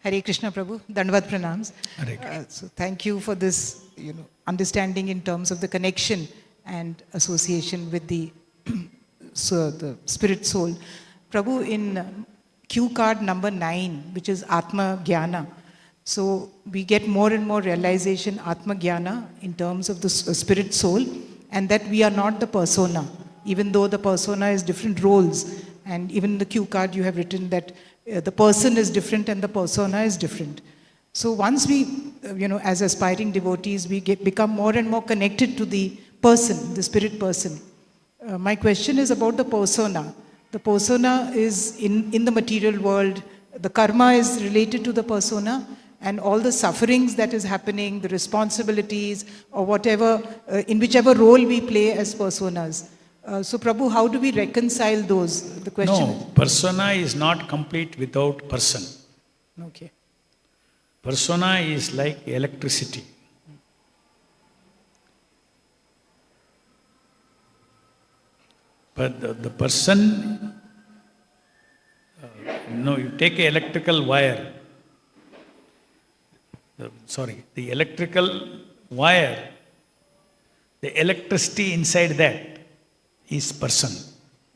Hare Krishna Prabhu, Dandavad Pranams. Hare Krishna. So thank you for this, understanding in terms of the connection and association with the, the spirit soul. Prabhu, in cue card number 9, which is Atma Jnana, so we get more and more realization, Atma Jnana, in terms of the spirit soul, and that we are not the persona, even though the persona is different roles. And even in the cue card, you have written that the person is different and the persona is different. So once we, as aspiring devotees, we become more and more connected to the person, the spirit person. My question is about the persona. The persona is in the material world. The karma is related to the persona, and all the sufferings that is happening, the responsibilities, or whatever, in whichever role we play as personas. So Prabhu, how do we reconcile those? The question. No, persona is not complete without person. Okay. Persona is like electricity. But the person, you take an electrical wire. The electrical wire, the electricity inside that is person.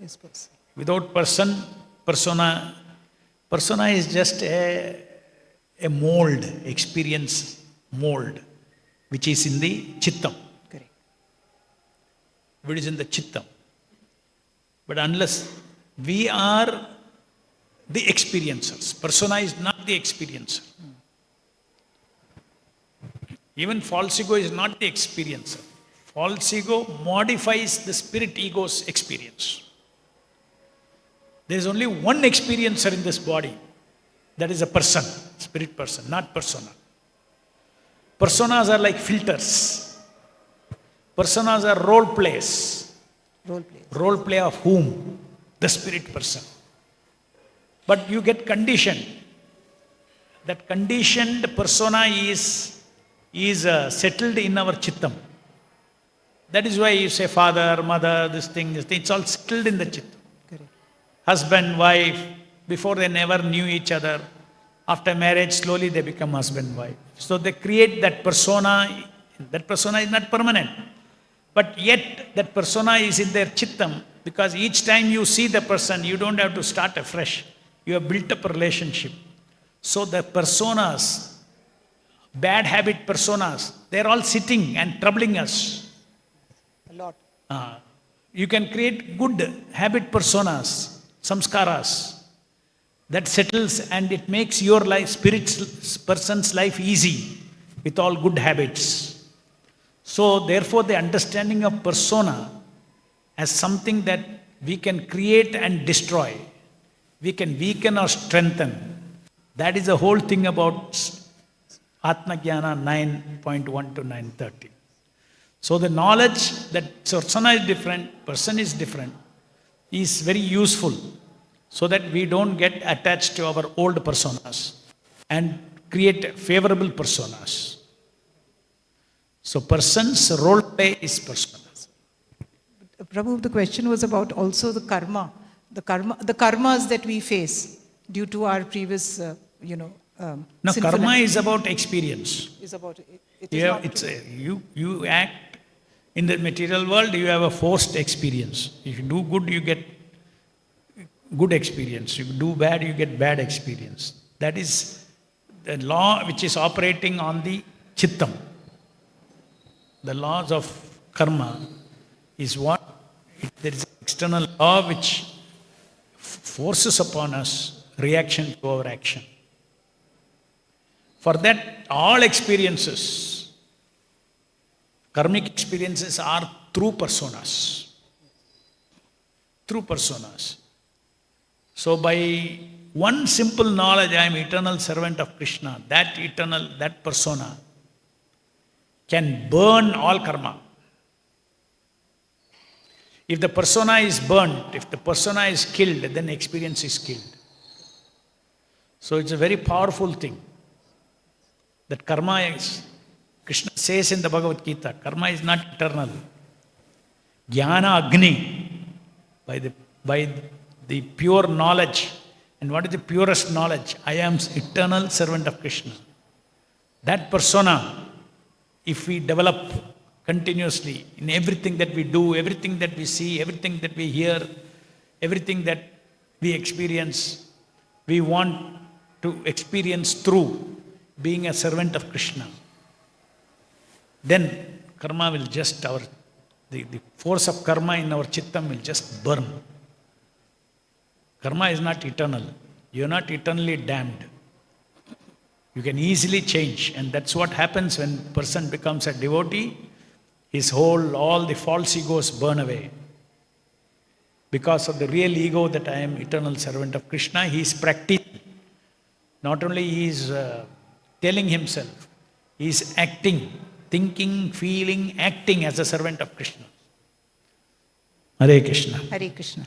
Yes, person. Without person, persona is just a mold, experience mold, which is in the chittam. Correct. Which is in the chittam. But unless we are the experiencers, persona is not the experiencer. Even false ego is not the experiencer. False ego modifies the spirit ego's experience. There is only one experiencer in this body. That is a person, spirit person, not persona. Personas are like filters. Personas are role plays. Role play. Role play of whom? The spirit person. But you get conditioned. That conditioned persona is settled in our chittam. That is why you say father, mother, this thing, it's all settled in the chittam. Correct. Husband, wife, before they never knew each other. After marriage, slowly they become husband, wife. So they create that persona. That persona is not permanent. But yet, that persona is in their chittam, because each time you see the person, you don't have to start afresh. You have built up a relationship. So the personas, bad habit personas, they're all sitting and troubling us. A lot. You can create good habit personas, samskaras. That settles and it makes your life, person's life easy with all good habits. So therefore the understanding of persona as something that we can create and destroy, we can weaken or strengthen. That is the whole thing about Atma Jnana 9.1 to 9.30. So the knowledge that persona is different, person is different, is very useful so that we don't get attached to our old personas and create favorable personas. So person's role play is personas. Prabhu, the question was about also the karmas that we face due to our previous, No, karma is about experience. You act in the material world, you have a forced experience. If you do good, you get good experience. If you do bad, you get bad experience. That is the law which is operating on the chittam. The laws of karma is what? There is an external law which forces upon us reaction to our action. For that, all experiences, karmic experiences are through personas. Through personas. So by one simple knowledge, I am eternal servant of Krishna, that persona can burn all karma. If the persona is burnt, if the persona is killed, then experience is killed. So it's a very powerful thing. That karma is, Krishna says in the Bhagavad Gita, karma is not eternal. Jnana Agni, by the pure knowledge And what is the purest knowledge? I am eternal servant of Krishna. That persona, if we develop continuously in everything that we do, everything that we see, everything that we hear, everything that we experience, we want to experience through being a servant of Krishna. Then karma will just, the force of karma in our chittam will just burn. Karma is not eternal. You are not eternally damned. You can easily change, and that's what happens when a person becomes a devotee. All the false egos burn away. Because of the real ego that I am eternal servant of Krishna, he is practicing. Not only he is telling himself, he is acting, thinking, feeling, acting as a servant of Krishna. Hare Krishna. Hare Krishna.